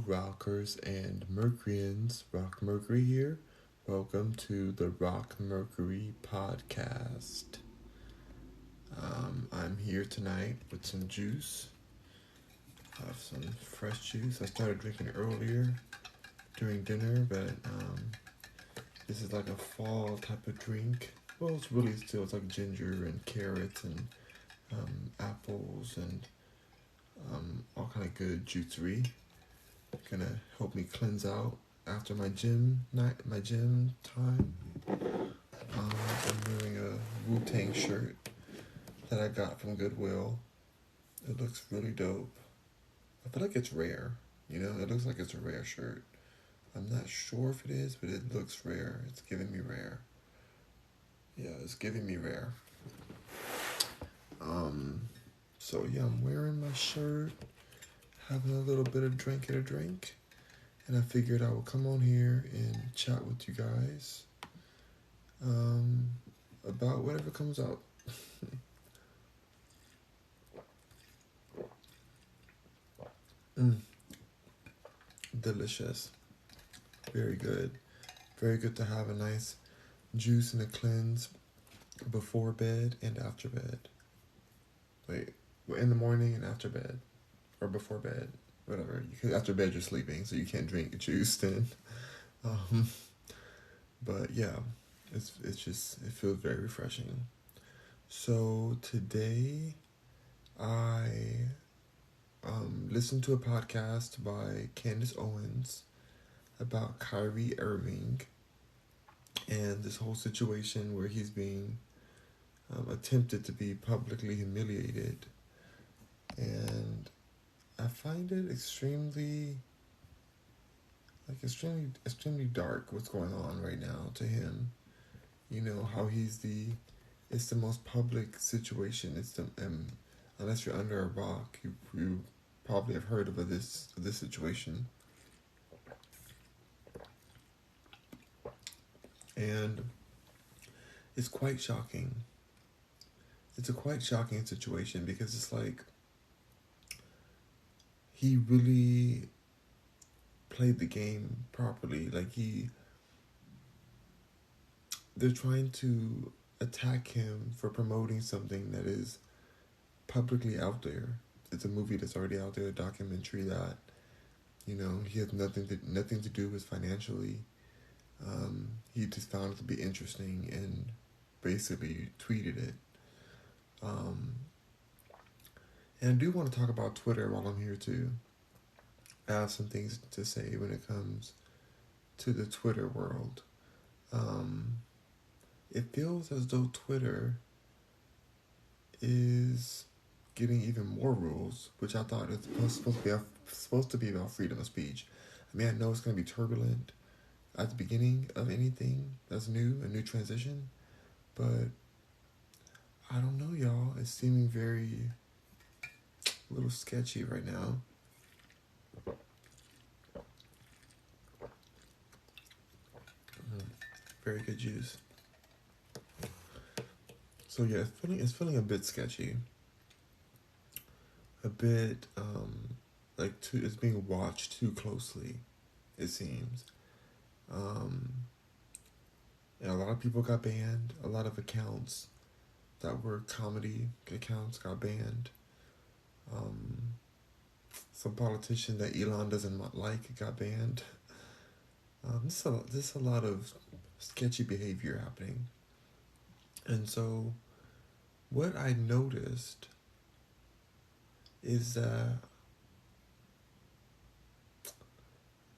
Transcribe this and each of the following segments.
rockers and Mercuryans. Rock Mercury here. Welcome to the Rock Mercury podcast. I'm here tonight with some juice. Have some fresh juice. I started drinking earlier during dinner, but this is like a fall type of drink. Well, it's like ginger and carrots and apples and all kind of good juicery. Gonna help me cleanse out after my gym time. I'm wearing a Wu-Tang shirt that I got from Goodwill. It looks really dope. I feel like it's rare. It looks like it's a rare shirt. I'm not sure if it is, but it looks rare. It's giving me rare. Yeah, it's giving me rare. I'm wearing my shirt, having a little bit of drink at a drink. And I figured I would come on here and chat with you guys about whatever comes out. Delicious. Very good. Very good to have a nice juice and a cleanse before bed and after bed. Wait, in the morning and after bed. Or before bed. Whatever. After bed you're sleeping, so you can't drink juice then. But yeah, it feels very refreshing. So today I listened to a podcast by Candace Owens about Kyrie Irving and this whole situation where he's being attempted to be publicly humiliated. And I find it extremely dark what's going on right now to him. How it's the most public situation. It's the unless you're under a rock, you probably have heard of this situation. And it's quite shocking. It's a quite shocking situation because it's like he really played the game properly. They're trying to attack him for promoting something that is publicly out there. It's a movie that's already out there, a documentary that, he has nothing to do with financially. He just found it to be interesting and basically tweeted it. And I do want to talk about Twitter while I'm here too. I have some things to say when it comes to the Twitter world. It feels as though Twitter is getting even more rules, which I thought it was supposed to be about freedom of speech. I mean, I know it's going to be turbulent at the beginning of anything that's new, a new transition, but I don't know, y'all. It's seeming a little sketchy right now. Very good juice. So yeah, it's feeling a bit sketchy. A bit it's being watched too closely, it seems. And a lot of people got banned. A lot of accounts that were comedy accounts got banned. Some politician that Elon doesn't like got banned. There's a lot of sketchy behavior happening. And so what I noticed is that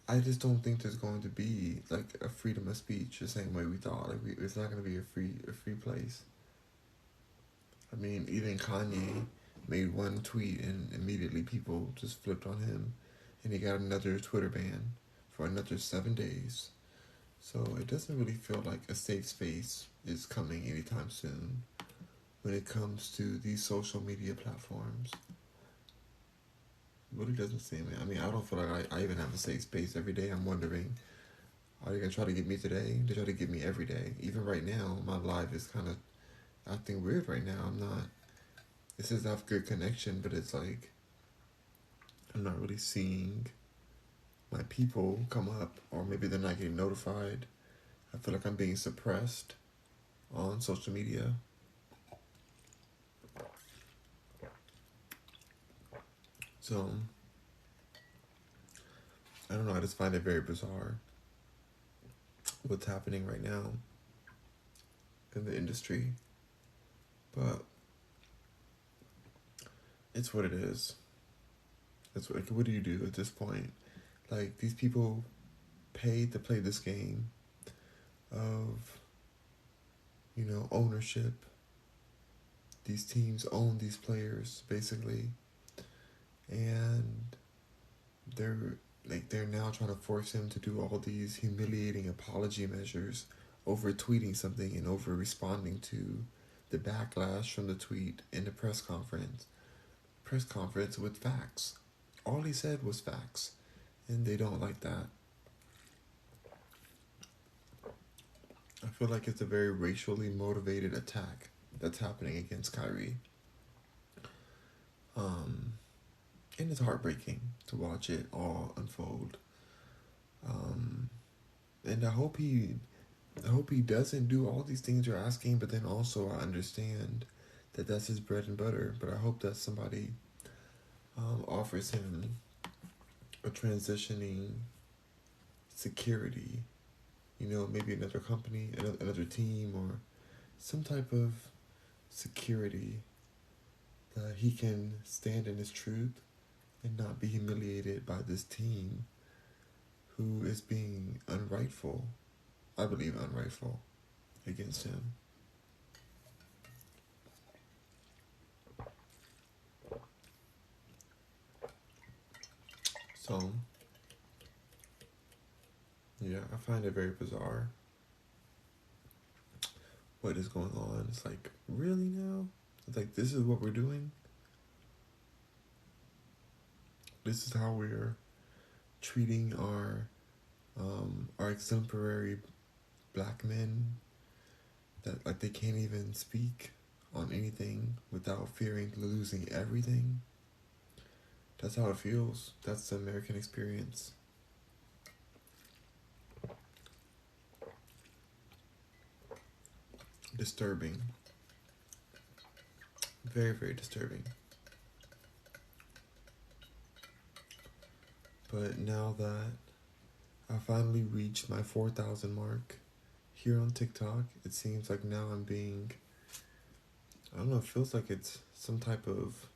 I just don't think there's going to be like a freedom of speech the same way we thought. It's not going to be a free place. I mean, even Kanye made one tweet and immediately people just flipped on him, and he got another Twitter ban for another 7 days. So it doesn't really feel like a safe space is coming anytime soon when it comes to these social media platforms. It really doesn't seem. I mean, I don't feel like I even have a safe space every day. I'm wondering, are they going to try to get me today? They try to get me every day. Even right now, my life is kind of acting weird right now. It says I have good connection, but it's like I'm not really seeing my people come up, or maybe they're not getting notified. I feel like I'm being suppressed on social media. So, I don't know, I just find it very bizarre what's happening right now in the industry. But it's what it is. It's what do you do at this point? Like, these people paid to play this game of, ownership. These teams own these players, basically. And they're now trying to force him to do all these humiliating apology measures over tweeting something and over responding to the backlash from the tweet in the press conference with facts. All he said was facts, and they don't like that. I feel like it's a very racially motivated attack that's happening against Kyrie. And it's heartbreaking to watch it all unfold. And I hope he doesn't do all these things you're asking, but then also I understand that that's his bread and butter. But I hope that somebody offers him a transitioning security, maybe another company, another team, or some type of security that he can stand in his truth and not be humiliated by this team who is being unrightful, I believe unrightful, against him. So, yeah, I find it very bizarre what is going on. It's like, really now? It's like, this is what we're doing? This is how we're treating our exemplary black men, that like they can't even speak on anything without fearing losing everything. That's how it feels. That's the American experience. Disturbing. Very, very disturbing. But now that I finally reached my 4,000 mark here on TikTok, it seems like now I'm being, I don't know, it feels like it's some type of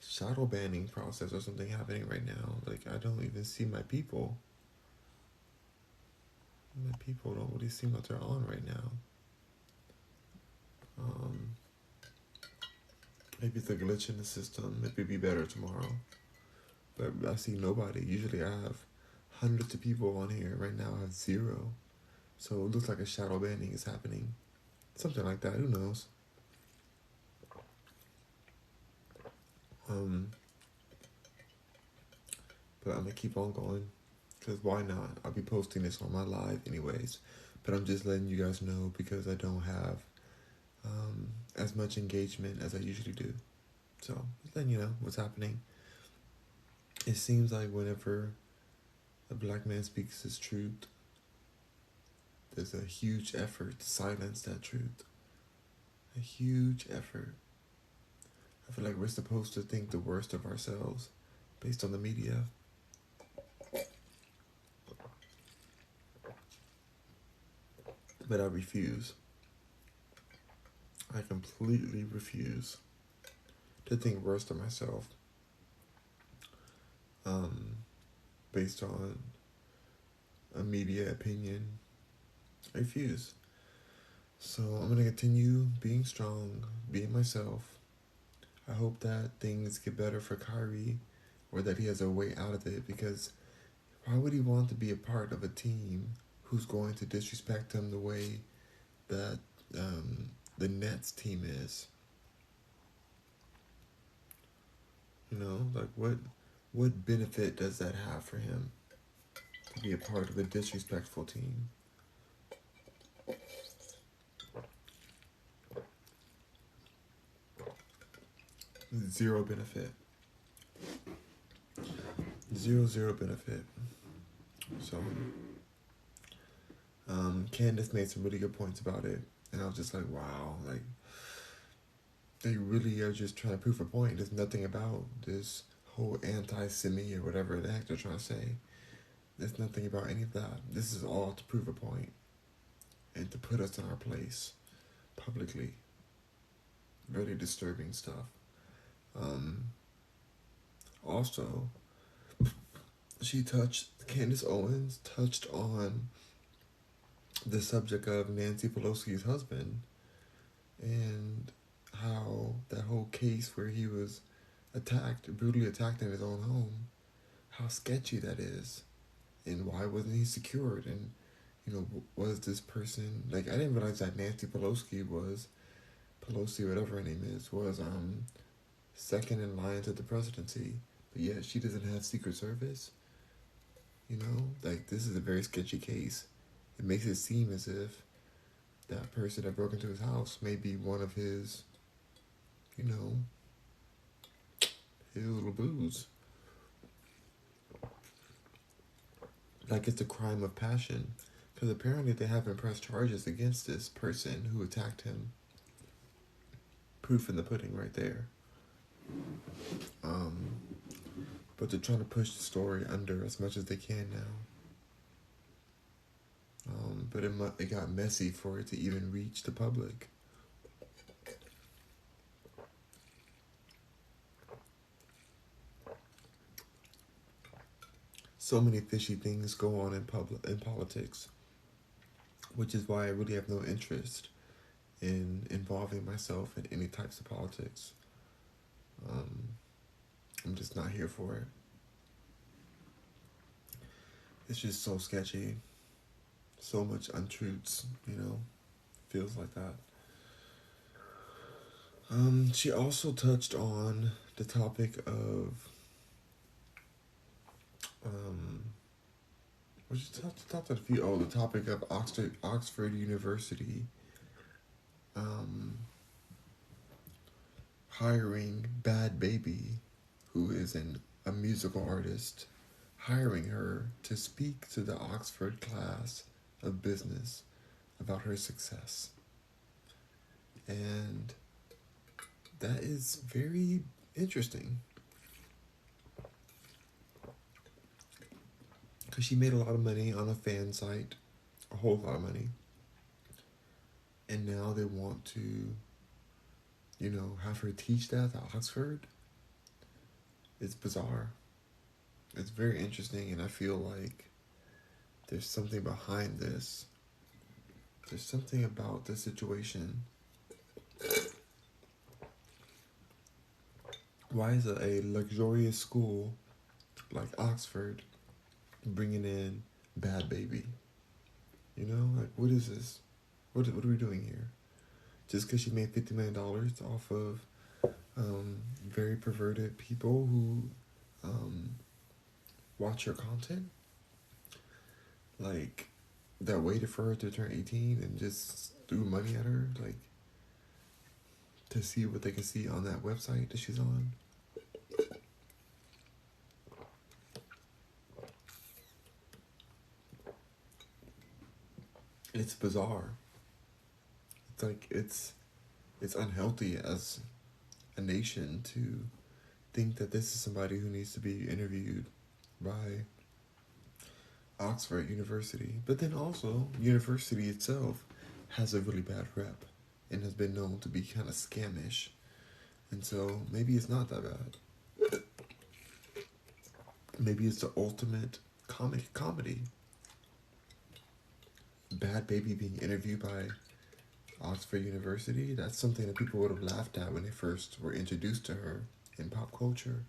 shadow banning process or something happening right now. Like, I don't even see my people. My people don't really seem like they're on right now. Maybe it's a glitch in the system. Maybe it'll be better tomorrow. But I see nobody. Usually I have hundreds of people on here. Right now I have 0. So it looks like a shadow banning is happening. Something like that. Who knows? But I'm going to keep on going. Because why not? I'll be posting this on my live anyways. But I'm just letting you guys know because I don't have as much engagement as I usually do. So just letting you know what's happening. It seems like whenever a black man speaks his truth, there's a huge effort to silence that truth. A huge effort. I feel like we're supposed to think the worst of ourselves based on the media. But I refuse. I completely refuse to think worst of myself based on a media opinion. I refuse. So I'm going to continue being strong, being myself. I hope that things get better for Kyrie, or that he has a way out of it, because why would he want to be a part of a team who's going to disrespect him the way that the Nets team is? Like what benefit does that have for him to be a part of a disrespectful team? Zero benefit. Zero benefit. So, Candace made some really good points about it, and I was just like, wow, like they really are just trying to prove a point. There's nothing about this whole anti-Semi or whatever the heck they're trying to say. There's nothing about any of that. This is all to prove a point and to put us in our place publicly. Really disturbing stuff. Um, Also, Candace Owens touched on the subject of Nancy Pelosi's husband and how that whole case where he was brutally attacked in his own home, how sketchy that is, and why wasn't he secured? And was this person like I didn't realize that Nancy Pelosi, whatever her name is, was second in line to the presidency, but yet she doesn't have Secret Service. Like this is a very sketchy case. It makes it seem as if that person that broke into his house may be one of his, his little booze. Like it's a crime of passion. Because apparently they haven't pressed charges against this person who attacked him. Proof in the pudding right there. But they're trying to push the story under as much as they can now. But it got messy for it to even reach the public. So many fishy things go on in politics, which is why I really have no interest in involving myself in any types of politics. I'm just not here for it. It's just so sketchy. So much untruths, feels like that. She also touched on the topic of the topic of Oxford University hiring Bad Baby, who is a musical artist, hiring her to speak to the Oxford class of business about her success. And that is very interesting. Because she made a lot of money on a fan site, a whole lot of money. And now they want to, have her teach that at Oxford. It's bizarre. It's very interesting, and I feel like there's something behind this. There's something about the situation. Why is a luxurious school like Oxford bringing in Bad Baby? Like what is this? What are we doing here? Just because she made $50 million off of very perverted people who watch her content? Like, that waited for her to turn 18 and just threw money at her, like, to see what they can see on that website that she's on? It's bizarre. It's like, it's unhealthy as a nation to think that this is somebody who needs to be interviewed by Oxford University. But then also, university itself has a really bad rep and has been known to be kind of scamish. And so maybe it's not that bad. Maybe it's the ultimate comedy. Bad Baby being interviewed by Oxford University, that's something that people would have laughed at when they first were introduced to her in pop culture.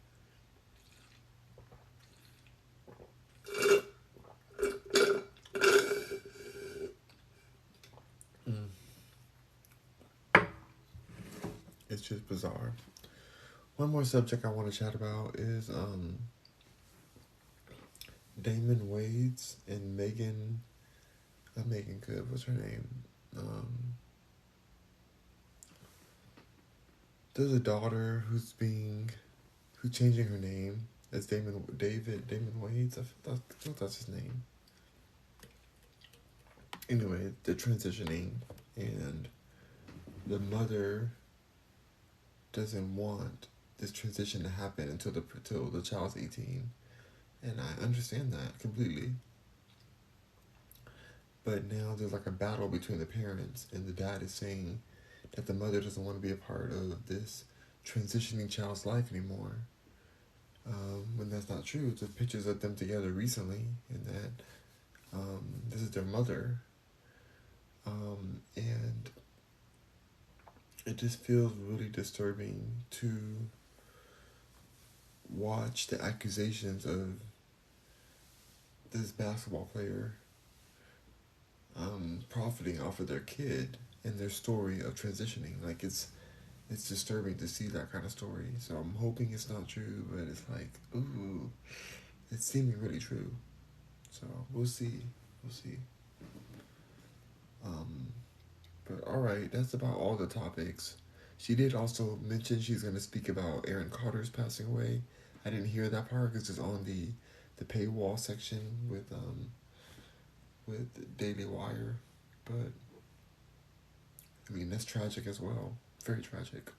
It's just bizarre. One more subject I want to chat about is Damon Wayans and Megan. Not Megan Good. What's her name? There's a daughter who's changing her name It's Damon Wayans. I thought that's his name. Anyway, they're transitioning, and the mother doesn't want this transition to happen until the child's 18, and I understand that completely. But now there's like a battle between the parents, and the dad is saying that the mother doesn't want to be a part of this transitioning child's life anymore. When that's not true. There's pictures of them together recently, and that this is their mother, and it just feels really disturbing to watch the accusations of this basketball player profiting off of their kid and their story of transitioning. Like it's disturbing to see that kind of story. So I'm hoping it's not true, but it's like, ooh, it's seeming really true. So we'll see. We'll see. Um, but all right, that's about all the topics. She did also mention she's going to speak about Aaron Carter's passing away. I didn't hear that part because it's on the paywall section with Daily Wire, but I mean that's tragic as well, very tragic.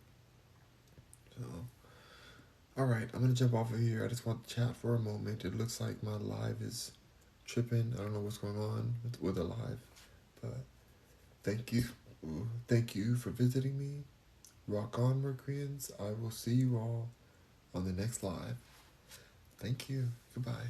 So, all right, I'm gonna jump off of here. I just want to chat for a moment. It looks like my live is tripping. I don't know what's going on with the live, but thank you, thank you for visiting me. Rock on, Mercuryans. I will see you all on the next live. Thank you. Goodbye.